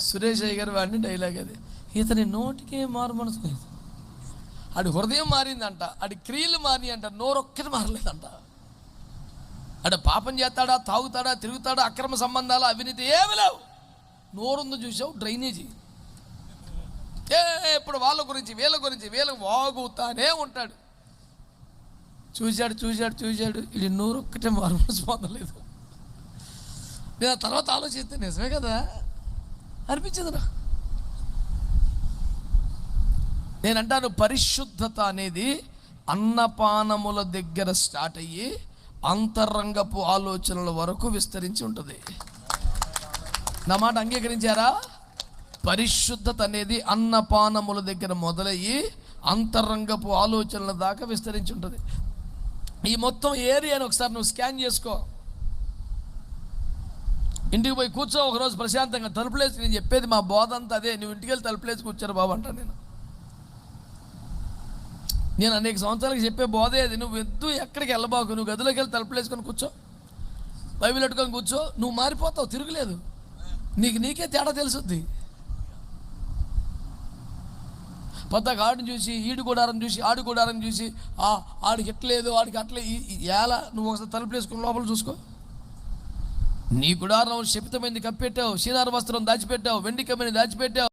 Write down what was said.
సురేష్ అయ్య గారు వాడిని డైలాగ్ అది. ఇతని నోటికే మారు మనసు లేదు. ఆడి హృదయం మారిందంట, ఆడి క్రియలు మారి అంట, నోరొక్కటి మారలేదంట. ఆడ పాపం చేస్తాడా, తాగుతాడా, తిరుగుతాడా, అక్రమ సంబంధాలు, అవినీతి ఏమి లేవు. నోరుందు చూసావు, డ్రైనేజీ. ఇప్పుడు వాళ్ళ గురించి వీళ్ళ వాగుతానే ఉంటాడు. చూశాడు ఇది నోరొక్కటే మారు మనసు పొందలేదు. నేను తర్వాత ఆలోచిస్తే నిజమే కదా అనిపించదురా. నేను అంటాను, పరిశుద్ధత అనేది అన్నపానముల దగ్గర స్టార్ట్ అయ్యి అంతరంగపు ఆలోచనల వరకు విస్తరించి ఉంటుంది. నా మాట అంగీకరించారా? పరిశుద్ధత అనేది అన్నపానముల దగ్గర మొదలయ్యి అంతరంగపు ఆలోచనల దాకా విస్తరించి ఉంటుంది. ఈ మొత్తం ఏరియాని ఒకసారి నువ్వు స్కాన్ చేసుకో. ఇంటికి పోయి కూర్చో ఒకరోజు ప్రశాంతంగా, తలుపులేసి. నేను చెప్పేది మా బోధ అంతా అదే. నువ్వు ఇంటికి వెళ్ళి తలుపులేసి కూర్చోరు బాబు అంటాను నేను అనేక సంవత్సరాలకి చెప్పే బోధే అది. నువ్వు ఎక్కడికి వెళ్ళబాకు, నువ్వు గదిలోకి వెళ్ళి తలుపులేసుకొని కూర్చో, బైబిల్ పెట్టుకొని కూర్చో. నువ్వు మారిపోతావు, తిరుగులేదు. నీకే తేడా తెలుసుద్ది. పొద్దాక ఆడిని చూసి, ఈడు గుడారం చూసి, ఆడు గుడారం చూసి, ఆడికి ఎట్లేదు, ఆడికి అట్లే ఎలా. నువ్వు ఒకసారి తలుపులేసుకుని లోపల చూసుకో. నీ గుడారం శపితమైంది కప్పెట్టావు, సీనార వస్త్రం దాచిపెట్టావు, వెండి కమ్మిని దాచిపెట్టావు.